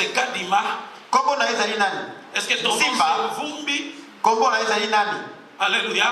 c'est Kadima. Kombo na ezali nani? Est-ce que ton nom Simba. c'est Vumbi? Kombo na ezali nani? Alléluia.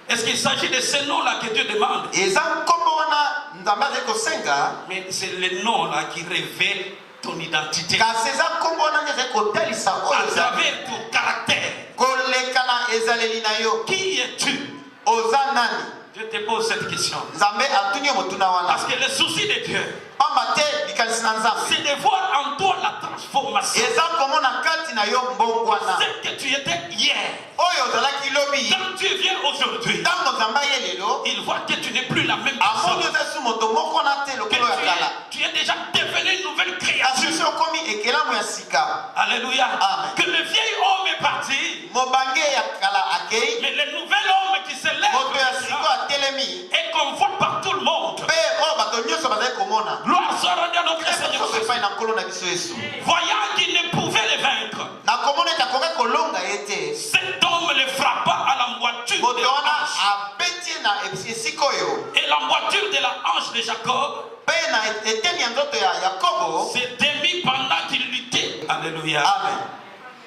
Est-ce qu'il s'agit de ce nom-là que Dieu demande? Eza kombo wana nzambe azali kosenga. Mais c'est le nom-là qui révèle ton identité. Kasi eza kombo wana nde ezali kotalisa À oyo eza. travers ton caractère. Koleka na ezaleli na yo. Qui es-tu? Oza nani? Je te pose cette question. Nzambe atuni yo motuna wana. Parce que le souci de Dieu, Pamba te likanisi na nzambe. c'est de voir en toi la transformation. Eza komona kati na yo mbongwana. Ce que tu étais hier, Oyo ozalaki lobi. quand tu viens aujourd'hui, Ntango nzambe aye lelo. il voit que tu n'es plus la même Amoni personne. oza su moto moko na te Que lokolo ya kala. tu es déjà devenu une nouvelle Kasi créature. osi okomi ekelamu ya sika. Alléluia. Amen. Que le vieil homme est parti, Mobange ya kala akei. mais le nouvel homme qui se lève Moto ya siko maintenant atelemi. est qu'on voit par tout le monde. Pe oyo bato nyonso bazali komona. Gloire soit rendue à notre Seigneur Nyonso Jésus. epai na nkolo na biso Yesu. Voyant qu'il ne pouvait les vaincre, Nakomona ete akoki kolonga ye te. cet homme le frappa à la moiture de Moto la wana hanche. abeti na esika oyo. Et la moiture de la hanche de Jacob Pe na eteni ya nzoto ya Yakobo. s'est démis pendant qu'il luttait. Alléluia. Amen.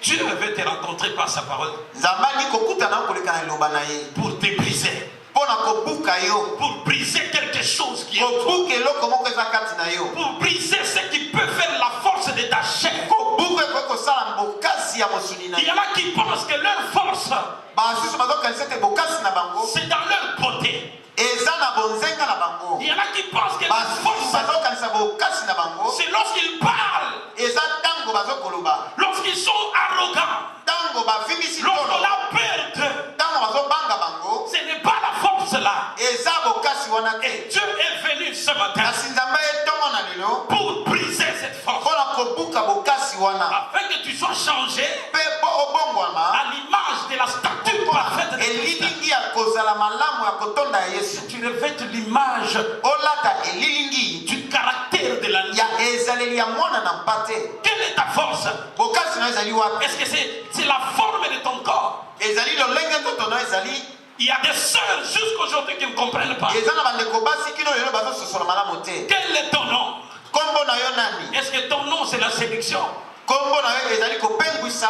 Dieu veut te rencontrer par sa parole Nzambe alingi kokutana koleka na liloba na ye. pour te briser, Mpona kobuka yo. pour briser quelque chose qui est en toi, Kobuka eloko moko eza kati na yo. pour briser ce qui peut faire la force de ta chair. Kobuka ekoki kosala bokasi ya mosuni na Il y yo. en a qui pensent que leur force, Basusu bazokanisa ete bokasi na bango c'est dans leur beauté. eza na bonzenga na bango. Il y en a qui pensent que leur Basusu force, bazokanisa bokasi na bango c'est lorsqu'ils parlent, eza ntango bazokoloba, lorsqu'ils sont arrogants, ntango bavimbisi lorsqu'on tolo, a peur d'eux. ntango bazobanga bango Ce n'est pas la force là. eza bokasi wana Et te. Dieu est venu ce matin Kasi nzambe etongo na lelo pour briser cette force, mpona kobuka bokasi wana afin que tu sois changé mpe mpo obongwama à l'image de la statue parfaite de Christ. elilingi ya kozala malamu ya kotonda ya Yesu. Tu revêtes l'image Olata elilingi du caractère de la ya ezaleli ya mwana na mpate. Quelle est ta force? Bokasi na ezali wapi? Est-ce que c'est la forme de ton corps? Ezali lolenge nzoto na ezali. Il y a des sœurs jusqu'aujourd'hui qui ne comprennent pas. Eza na bandeko basi kino lelo bazososola malamu te. Quel est ton nom? Kombo na yo nani? Est-ce que ton nom c'est la séduction? Kombo na yo ezali kopengwisa.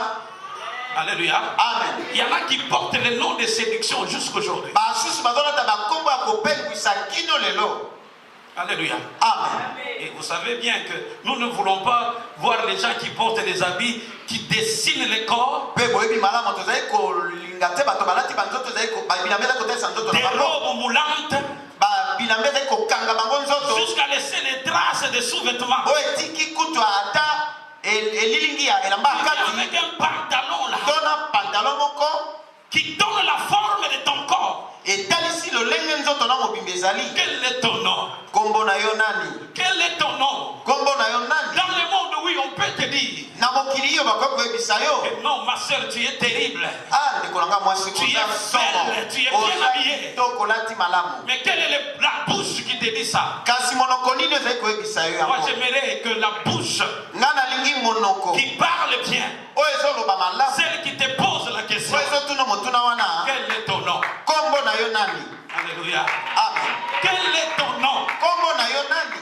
Alléluia. Amen. Il y en a qui portent le nom de séduction jusqu'aujourd'hui. Basusu bazolata bakombo ya kopengwisa kino lelo. Alléluia. Amen. Et vous savez bien que nous ne voulons pas voir les gens qui portent des habits qui dessinent le corps, Pe boyebi malamu tozali kolinga te bato balati banzoto ezali babilamba ezali kotalisa nzoto des na bango. robes moulantes, Babilamba ezali kokanga bango nzoto. jusqu'à laisser les traces de sous-vêtements. Oyo etiki kutu ata elilingi ya elamba ya Avec kati. un pantalon là Tona pantalon moko qui donne la forme de ton corps. etalisi lolenge nzoto na mobimba ezali. Quel est ton nom? Kombo na yo nani? Quel est ton nom? Kombo na yo nani? Dans le monde, oui, on peut te dire Na mokili yo bakoki koyebisa yo. que non, ma soeur, tu es terrible. Ah, ndeko na nga mwasi Tu es koza belle, tu es bien habillée. kitoko olati malamu. Mais quelle est la bouche qui te dit ça? Kasi monoko nini ezali koyebisa yo Moi, yango? j'aimerais que la bouche Nga nalingi monoko qui parle bien, oyo ezoloba malamu, celle qui te pose la question, oyo ezotuna motuna wana. quel est ton nom? Kombo na yo nani? Alléluia. Amen. Quel est ton nom? Kombo na yo nani?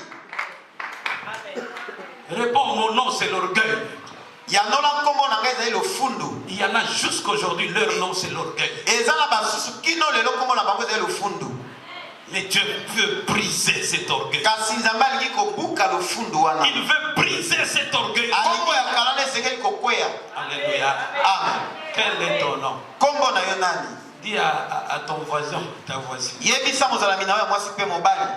Réponds, mon nom, c'est l'orgueil. Yanola kombo na nga ezali lofundu. Il y en a jusqu'aujourd'hui, leur nom, c'est l'orgueil. Eza na basusu kino lelo kombo na bango ezali lofundu. Mais Dieu veut briser cet orgueil. Kasi nzambe alingi kobuka lofundu wana. Il veut briser cet orgueil. Kombo ya kala na esengeli kokweya. Alléluia. Amen. Quel est ton nom? Kombo na yo nani? Dis à ton voisin, ta voisine. Yebisa mozalami na yo ya mwasi mpe mobali.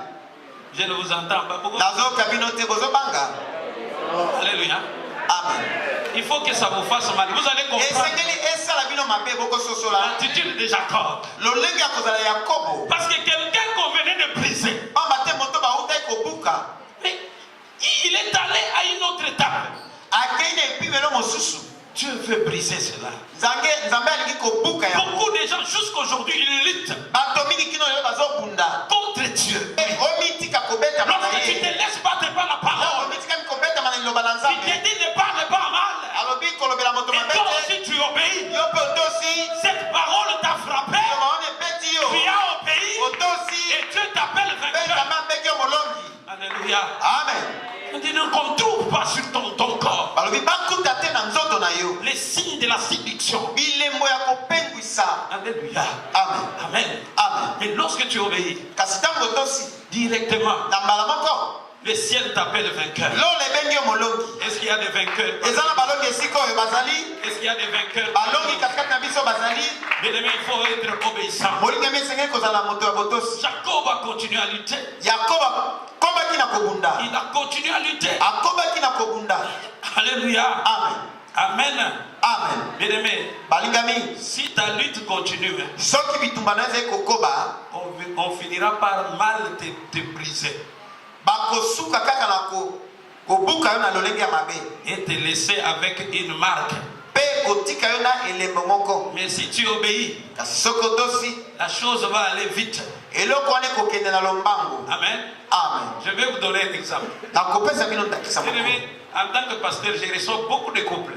Je ne vous entends pas. Pourquoi? Nazoyoka bino te bozobanga. Alléluia. Amen. Il faut que ça vous fasse mal. Vous allez comprendre Esengeli esala bino mabe bokososola. l'attitude de Jacob. Lolenge ya kozala Yakobo. Parce que quelqu'un qu'on venait de briser, Pamba te moto bautai kobuka. mais il est allé à une autre étape. Akei na epimelo mosusu. Dieu veut briser cela. Nzambe alingi kobuka yango. Beaucoup de gens jusqu'aujourd'hui ils luttent Bato mingi kino lelo bazobunda. contre Dieu. Omitika kobeta mana Lorsque tu ye. te laisses battre par la parole, Omitika kobeta mana liloba na il Nzambe. te dit ne parle pas mal. Alobi kolobela moto Et mabe toi te. aussi tu obéis. Yo pe otosi. Cette parole t'a frappé. Liloba wana ebeti yo. Tu as obéi. Otosi. Et Dieu t'appelle Mpe vainqueur. Nzambe ambeki yo molongi. Alléluia. Amen. On dit qu'on ne trouve pas sur ton corps. Balobi la séduction. bilembo ya kopengwisa. Alléluia. Amen. Amen. Amen. Mais lorsque tu obéis Kasi ntango tosi directement, na mbala moko le ciel t'appelle vainqueur. lolo ebengi yo molongi. Est-ce qu'il y a des vainqueurs? eza na balongi esika oyo bazali Est-ce qu'il y a des vainqueurs? balongi katikati na biso bazali. Bien-aimé, il faut être obéissant. molingami esengeli kozala moto ya botosi. Jacob a continué à lutter. yakobo akobaki na kobunda. Il a continué à lutter. akobaki na kobunda. Alléluia. Amen. Amen. Amen. Bien-aimé, balingami si ta lutte continue, soki bitumba na ezali kokoba on finira par mal te briser bakosuka kaka na kobuka yo na lolenge ya mabe et te laisser avec une marque. mpe kotika yo na elembo moko. Mais si tu obéis, kasi soki otosi la chose va aller vite. eloko wana ekokende na lombango. Amen. Amen. Je vais vous donner un exemple. nakopesa bino ndakisa moko. Bien-aimé, en tant que pasteur, je reçois beaucoup de couples.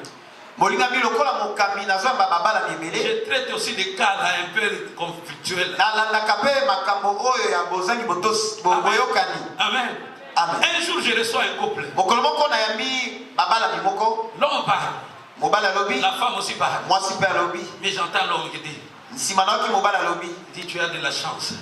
molingami lokola mokambi nazwamba babala ebele. Je traite aussi des cas là, un peu conflictuels. nalandaka mpe makambo oyo ya bozangi boyokani. Amen. Amen. Un jour, je reçois un couple. mokolo moko nayambi babala moko. L'homme parle, mobali alobi la femme aussi parle. mwasi mpe alobi. Mais j'entends l'homme qui dit, nsima nayoki mobali alobi tu as de la chance.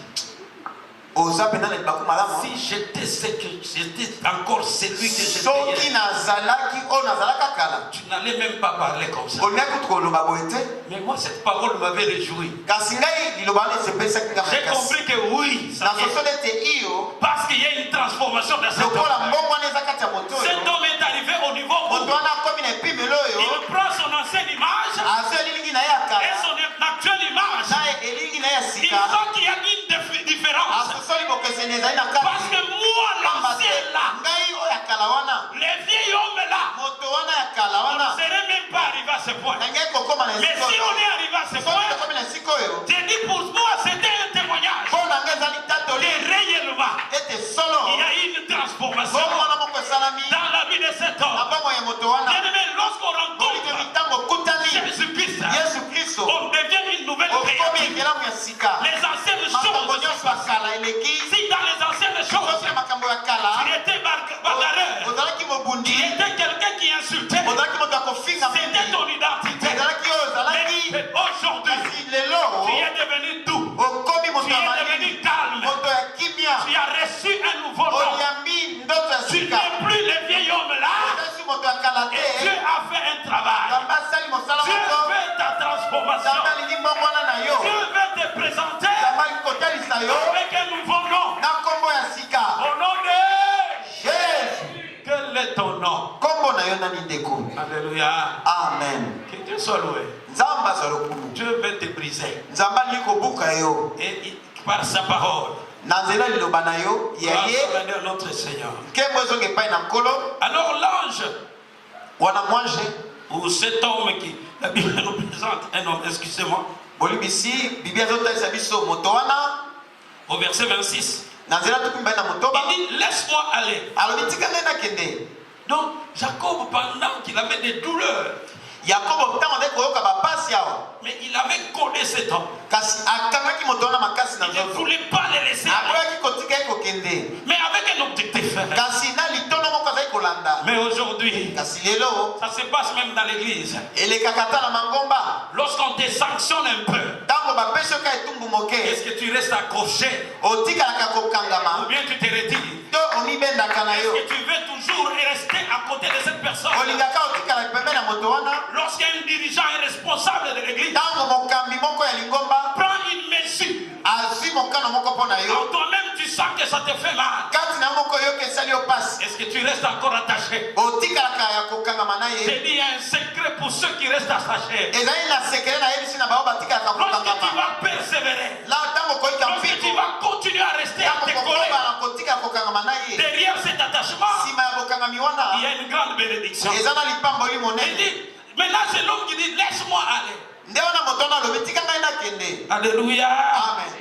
oza mpena na libaku malamu. Si j'étais encore celui que j'étais soki hier, nazalaki oyo nazalaka kala tu n'allais même pas parler comme ça. olingai kutu koloba boye te. Mais moi, cette parole m'avait réjoui. kasi ngai liloba wana esepesaki nga J'ai makasi. compris que oui, ça y est. nasosoli ete iyo Parce qu'il y a une transformation dans cet lokola homme. mbongo wana eza kati ya moto Cet oyo homme est arrivé au niveau où moto wana akomi na epimelo oyo il prend son ancienne image azwi elingi na ye ya et kala son actuelle image. na elingi na ye ya Il sika sent qu'il y a une différence. asosoli bokeseni ezali na Parce kati. que moi, Pamba te, l'ancien là, ngai oyo ya kala wana les vieils hommes là, moto wana ya kala on wana ne serait même pas arrivé à ce point. na ngai kokóma na Mais esika si oyo on est arrivé à ce soki point, tokomi na esika oyo j'ai dit pour moi, c'était un témoignage. mpo na ngai ezali tatoli Et réellement, ete solo il y a une transformation bongo wana moko esalami dans la vie de cet na homme. bongo ya moto wana. Bien-aimé, lorsqu'on olingi rencontre ntango okutani Jésus-Christ, yesu kristo on devient une nouvelle okomi créature. ekelamu ya sika. Les anciennes makambo choses, nyonso ya kala eleki. si dans les anciennes choses, soki na makambo ya kala tu étais bagarreur, ozalaki tu mobundi étais quelqu'un qui insultait, ozalaki moto ya kofinga c'était mingi ton identité. ezalaki oyo ozalaki. Mais aujourd'hui, kasi lelo tu es devenu doux, okomi moto tu ya es malili devenu calme, moto ya kimia tu as reçu un nouveau nom. oyambi ndoto ya Tu sika n'es plus le vieil homme là, ozasi moto ya kala et Dieu te. a fait un travail. nzambe asali mosala Dieu moko. fait ta transformation. nzambe alingi mbongo wana na yo. Dieu veut te présenter nzambe alingi kotalisa yo avec un nouveau nom. na nkombo ya sika. Au nom de Jésus. quel est ton nom? nkombo na yo nani ndeko? Alléluia. amen. Que Dieu soit loué. nzambe azwa lokumu. Dieu veut te briser. nzambe alingi kobuka yo Par sa parole. na nzela liloba na yo ya Grâce ye à notre Seigneur. nkembo ezonga epai na nkolo. Alors l'ange, wana mwange ou cet homme qui, la Bible nous présente un homme, excusez-moi, bolibisi biblia ezotalisa biso moto wana au verset 26, na nzela tuku mibali na motoba il dit, laisse-moi aller. alobi tika ngai nakende. Donc, Jacob, pendant qu'il avait des douleurs, yakobo ntango azali koyoka bapasi awa mais il avait collé cet homme. kasi akangaki moto wana makasi na Il ne nzoto voulait pas le laisser aller, akoyaki kotika ye kokende mais avec un objectif. kasi na litondo moko azali kolanda. Mais aujourd'hui, kasi lelo ça se passe même dans l'église. elekaka ata na mangomba Lorsqu'on te sanctionne un peu, ntango bapesi yoka etumbu moke est-ce que tu restes accroché otikalaka ou kokangama bien tu te retires? to omibendaka na Est-ce yo que tu veux toujours rester à côté de cette personne? olingaka otikala pembe na moto wana. Lorsqu'un dirigeant est responsable de l'église, ntango mokambi moko ya lingomba prends une mesure. azwi mokano moko mpo na yo En toi-même, tu sens que ça te fait mal. kati na yo moko yoka esali yo pasi Est-ce que tu restes encore attaché? otikalaka ya kokangama na J'ai ye. dit, il y a un secret pour ceux qui restent attachés. ezali na sekele nayebisi na bao batikalaka Lorsque tu kokangama vas persévérer, la ntango koyika lorsque tu mpiko vas continuer à rester à ntango te coller kokobala kotika kokangama na ye derrière cet attachement, nsima ya bokangami il y wana a une grande bénédiction. eza na lipamboli Il monene. dit, mais là c'est l'homme qui dit, laisse-moi aller. nde wana moto wana alobi tika ngai nakende. Alléluia. amen.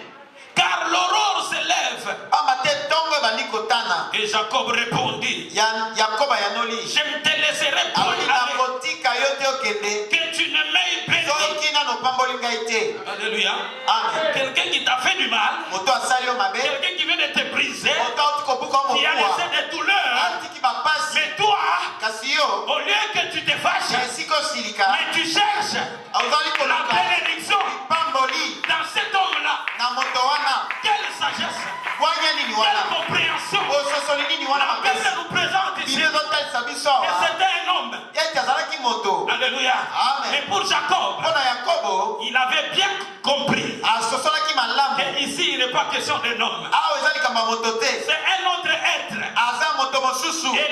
Car l'aurore se lève. pamba te ntongo ebandi kotana. Et Jacob répondit, yakobo ayanoli je ne te laisserai point alobi aller, nakotika yo te okende que tu ne m'aies béni. soki nano opamboli ngai te. Alléluia. amen. Quelqu'un qui t'a fait du mal, moto asali yo mabe quelqu'un qui vient de te briser, moto auti kobuka yo qui a mokuwa laissé des douleurs, atiki bapasi mais toi, kasi yo au lieu que tu te fâches, na esika osilika mais tu cherches wana La Bible makasi. nous présente ici Bible ezotalisa biso que awa c'était un homme. ete azalaki moto. Alléluia. Amen. Mais pour Jacob, Mpo na Yakobo il avait bien compris asosolaki malamu que ici il n'est pas question d'un homme. awa eza likambo ya moto te, C'est un autre être. aza moto mosusu. Et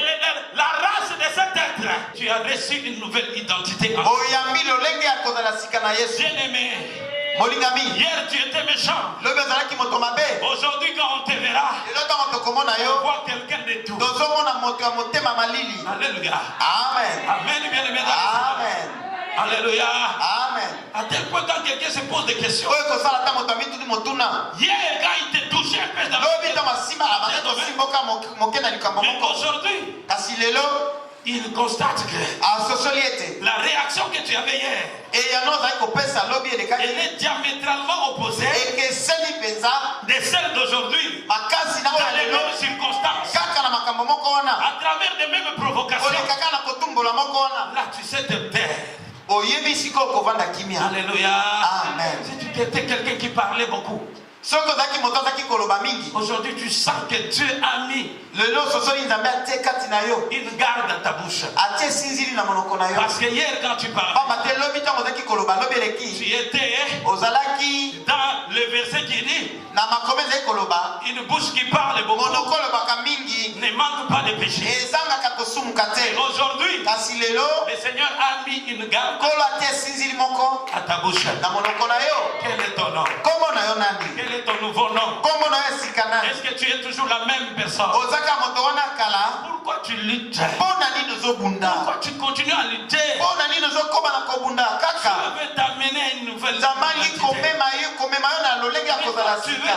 la race de cet être, tu as reçu une nouvelle identité. Oyambi lolenge ya kozala sika na Yesu. Bien-aimé, Molingami, hier tu étais méchant. lobi ozalaki moto mabe. Aujourd'hui quand on te verra, Lelo ntango tokomona on yo voit quelqu'un de tout. tozomona moto ya motema malili. Alléluia. Amen. Amen, bien-aimé. Amen. Alléluia. Amen. À tel point quand quelqu'un se pose des questions. Oyo kosala ta moto amituni motuna. Hier quand il te touchait un peu dans Lobi ntango asimba abandi kosimboka moke na likambo mais moko. aujourd'hui, Kasi lelo il constate que asosoli ete la réaction que tu avais hier, eyano ozali kopesa lobi elle elekaki est diamétralement opposée ekeseni mpenza de celle d'aujourd'hui. makasi na Dans oyo les lelo mêmes circonstances, kaka na makambo moko wana à travers les mêmes provocations. oleka kaka na kotumbola moko wana Là, tu sais te taire. oyebi sikoyo kovanda kimia. Alléluia. Amen. Si tu étais quelqu'un qui parlait beaucoup, soki ozalaki moto azalaki koloba mingi aujourd'hui tu sens que Dieu a mis lelo ososoli nzambe atie kati na yo une garde à ta bouche. atie esinzili na monoko na yo Parce que hier, quand tu parlais, pamba te lobi ntango ozalaki koloba lobi tu eleki étais ozalaki dans le verset qui dit na makome ezali koloba une bouche qui parle beaucoup monoko olobaka mingi ne manque pas de péché. ezangaka kosumuka Et te aujourd'hui, kasi lelo le Seigneur a mis une garde kolo atie esinzili moko à ta bouche. na monoko na yo. Quel est ton nom? Kombo na yo nani? Quel est ton nouveau nom? Kombo na yo esika nani? Est-ce que tu es toujours la même personne? ozaka moto wana kala Pourquoi tu luttes? mpo na nini ozobunda? Pourquoi tu continues à lutter? mpo na nini ozokóma na kobunda Je kaka? veux t'amener à une nouvelle nzambe alingi identité. komema yo na lolenge ya kozala sika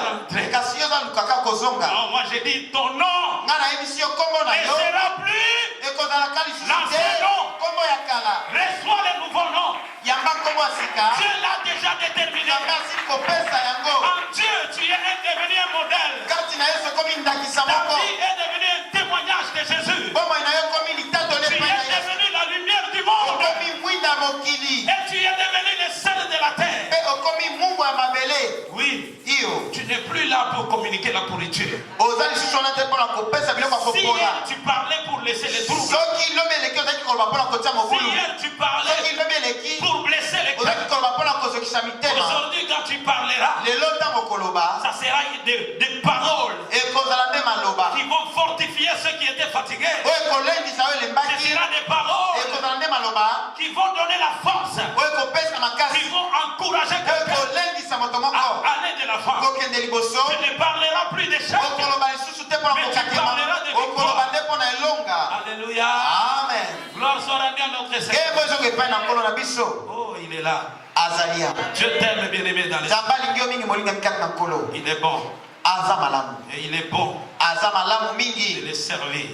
kasi yo ozalukaka kozonga. Non, moi j'ai dit ton nom nga nayebisi yo kombo na ne yo sera plus. ekozalaka lisusu te L'ancien nom. kombo ya kala Reçois le nouveau nom. yamba kombo ya sika Dieu l'a déjà déterminé. nzambe asili kopesa yango En Dieu, tu es devenu un modèle. kati na yesu ekomi ndakisa Ta moko vie est devenue un témoignage de Jésus. bomoi na yo ekomi litatoli Tu epai es na yesu devenu la lumière du monde. okomi mwinda mokili Et tu es devenu le sel de la terre. mpe okomi mungu ya mabele Oui, iyo tu n'es plus là pour communiquer la pourriture. oza lisusu wana te mpona kopesa biloko ya Si kokola hier tu parlais pour laisser les troubles, soki lobi eleki ozalaki koloba mpona kotia si mobulu hier tu parlais soki lobi eleki pour blesser les cœurs, ozalaki koloba mpona kozokisa mitema aujourd'hui quand tu parleras, lelo ntango koloba ça sera des paroles ekozala nde maloba qui vont fortifier ceux qui étaient fatigués. oyo ekolendisa oyo Ce elembaki sera des paroles ekozala nde maloba qui vont donner la force, oyo ekopesa qui makasi vont encourager oyo quelqu'un ekolendisa moto moko à aller de l'avant. kokende liboso Tu ne parleras plus d'échec. okoloba lisusu te mpona Mais tu kokakema parleras de victoire. okoloba nde mpona elonga. Alléluia. Amen. Gloire soit rendue à notre Seigneur. ngenge ezonga epai na nkolo na biso Oh, il est là. azali awa Je t'aime, bien-aimé, dans les... nzambe alingi yo mingi molingami kati na nkolo Il est bon. aza malamu Et il est bon aza malamu de mingi les servir.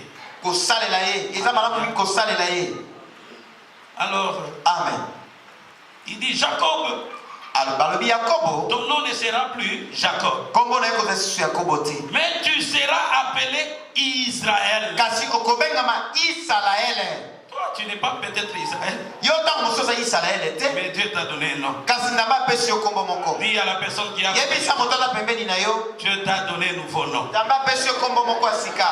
kosalela ye eza malamu mingi kosalela ye. Alors, Amen. il dit Jacob, balobi yakobo ton nom ne sera plus Jacob, kombo na ye kozala lisusu yakobo te mais tu seras appelé Israël. kasi okobengama isalaele. Toi, tu n'es pas peut-être Israël, yo ntango mosusu ozali isalaele te mais Dieu t'a donné un nom. kasi nzambe apesi yo kombo moko. Dis à la personne qui a... yebisa moto aza pembeni na yo Dieu t'a donné un nouveau nom. nzambe apesi yo kombo moko ya sika.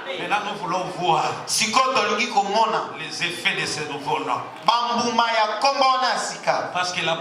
Maintenant, nous voulons voir sikoyo tolingi komona les effets de ce nouveau nom. bambuma ya kombo wana ya sika Parce que la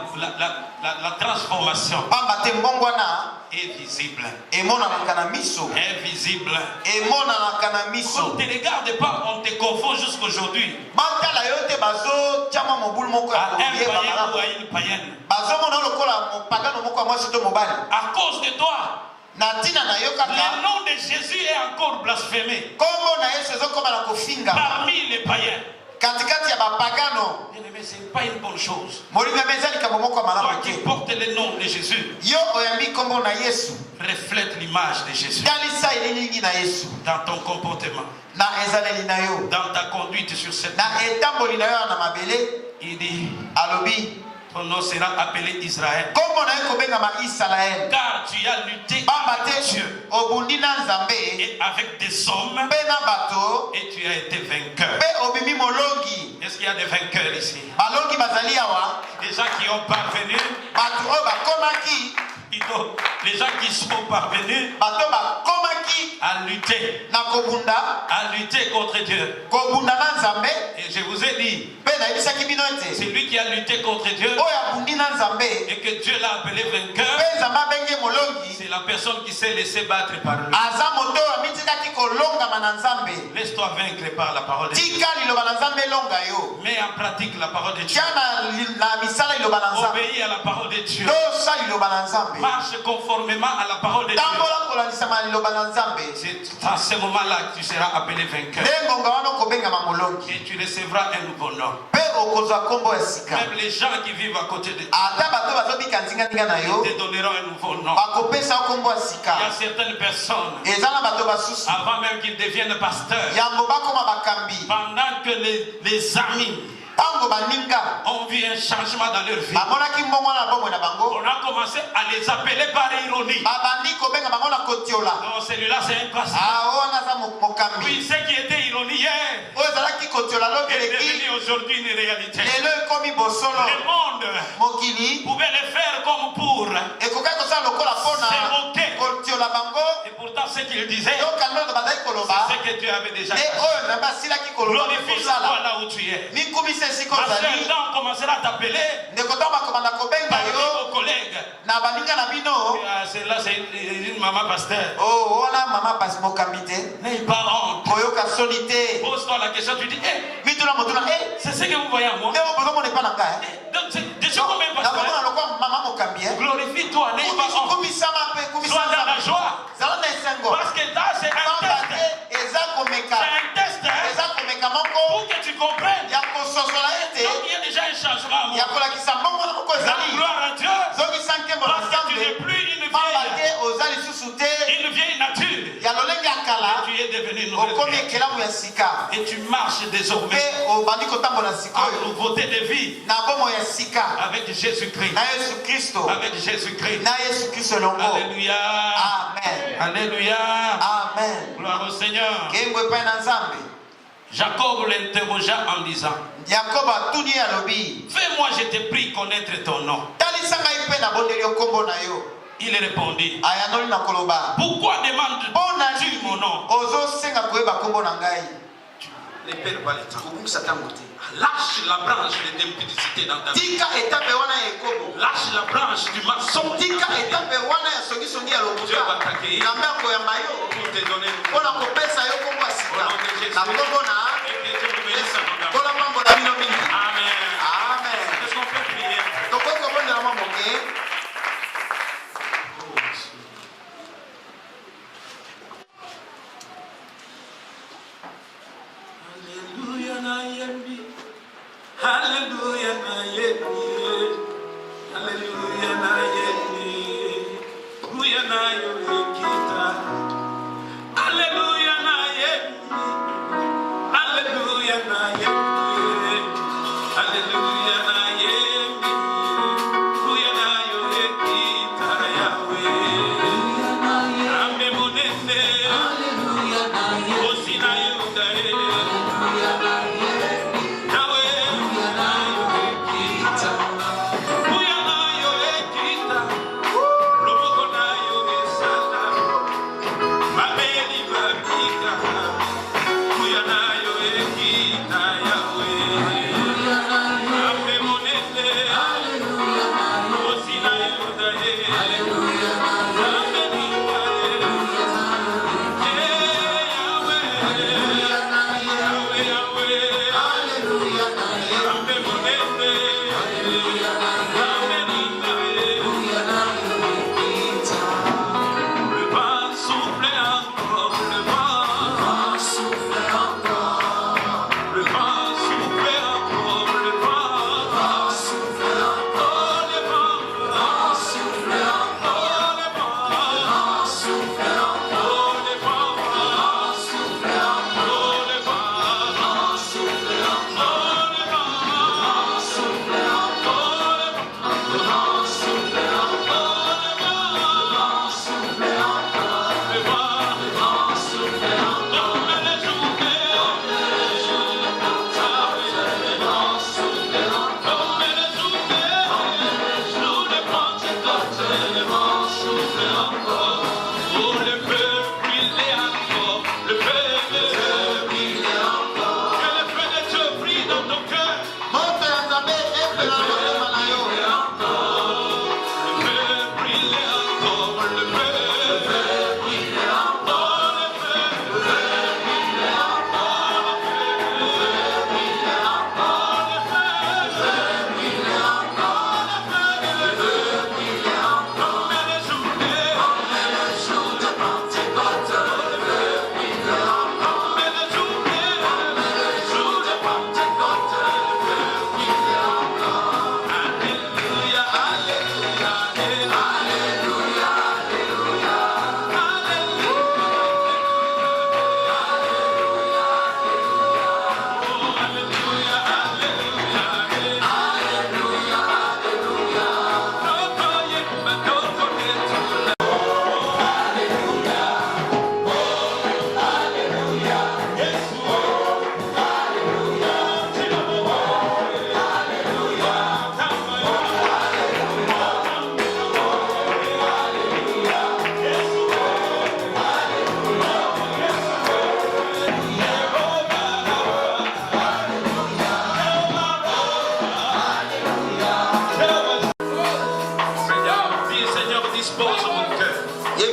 transformation pamba te mbongo wana est visible. emonanaka na miso Est visible. emonanaka na On miso. ne te regarde pas, on te confond jusqu'aujourd'hui batala yo te bazotia mwa mobulu moko ya à un koyeba païen ou malamu à une païenne. bazomona yo lokola mopagano moko ya mwasi to mobali À cause de toi, na ntina na yo le kaka nom de Jésus est encore blasphémé kombo na yesu ezokoma na kofinga parmi les païens. katikati ya bapagano. Bien-aimé, ce n'est pas une bonne chose. molingami eza likambo moko ya Toi malamu qui te. portes le nom de Jésus, yo oyambi kombo na yesu reflète l'image de Jésus talisa elilingi na yesu dans ton comportement, na ezaleli na yo dans ta conduite sur cette na terre. etamboli na yo na mabele. Il dit, alobi ton nom sera appelé Israël, kombo na ye kobengama isalaele car tu as lutté pamba avec te Dieu obundi na nzambe et avec des hommes mpe na bato et tu as été vainqueur. mpe obimi molongi. Est-ce qu'il y a des vainqueurs ici? balongi bazali awa Des gens qui ont parvenu, bato oyo bakomaki les gens qui sont parvenus bato bakomaki à lutter. Na kobunda. À lutter contre Dieu. Kobunda na nzambe. Et je vous ai dit, c'est lui qui a lutté contre Dieu et que Dieu l'a appelé vainqueur, c'est la personne qui s'est laissée battre par lui. Laisse-toi vaincre par la parole de Dieu. Mets en pratique la parole de Dieu. Obéis à la parole de Dieu. Marche conformément à la parole de Dieu. C'est à ce moment-là que tu seras appelé vainqueur. Et tu recevras un nouveau nom. Même les gens qui vivent à côté de toi te donneront un nouveau nom. Il y a certaines personnes, avant même qu'ils deviennent pasteurs, pendant que les amis ont vu un changement dans leur vie, on a commencé à les appeler par ironie. Non, celui-là c'est un pasteur. Oui, ce qui était ironie hier est devenu aujourd'hui une réalité. Le monde pouvait le faire comme pour se moquer. Et pourtant ce qu'il disait, c'est ce que tu avais déjà fait. Glorifie-toi là où tu es. Parce que on commencera à t'appeler parmi vos collègues. Celle-là c'est une maman pasteur. N'aie pas honte. Pose-toi la question, tu dis, c'est ce que vous voyez à moi. Donc c'est combien de pasteurs? Glorifie-toi, n'aie pas honte. Sois dans la joie. Parce que là c'est un test. C'est un test pour que tu comprennes. Donc il y a déjà un changement. La gloire à Dieu. Parce que tu n'es plus une vieille nature. Tu es devenu une nouvelle créature. Et tu marches désormais en nouveauté de vie avec Jésus-Christ. Avec Jésus-Christ. Alléluia. Amen. Alléluia. Amen. Gloire au Seigneur. Jacob l'interrogea en disant, fais-moi, je te prie, connaître ton nom. Il répondit, pourquoi demandes-tu mon nom? Ne perds pas le temps. Lâche la branche de l'impudicité dans ta vie. Lâche la branche du mensonge. Dieu va t'accueillir pour te donner le nom. Amen. Est-ce qu'on peut prier? Alléluia na yembi. Alléluia na yembi. Alléluia na yembi. Alléluia na yekita. Alléluia na yembi. Alléluia na yembi.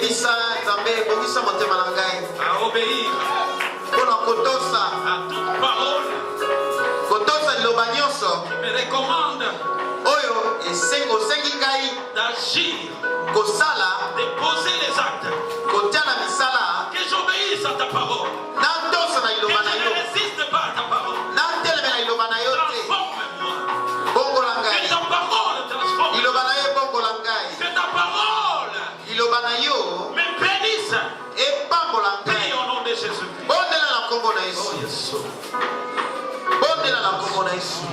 bongisa nzambe bongisa motema na ngai à obéir mpona kotosa à toute parole kotosa liloba nyonso qui me recommande oyo osengi ngai d'agir, kosala de poser les actes, kotia na misala que j'obéisse à ta parole, nantosa na que liloba na je yo ne résiste pas à ta parole. nantelemela liloba na yo te Transforme-moi, bongola que ngai ta parole transforme, liloba na yo ebongola ngai que ta parole liloba na yo me bénisse. epambola ngai Prie au nom de Jésus-Christ. bondela na nkombo na Oh yesu Yesu. bondela na nkombo na yesu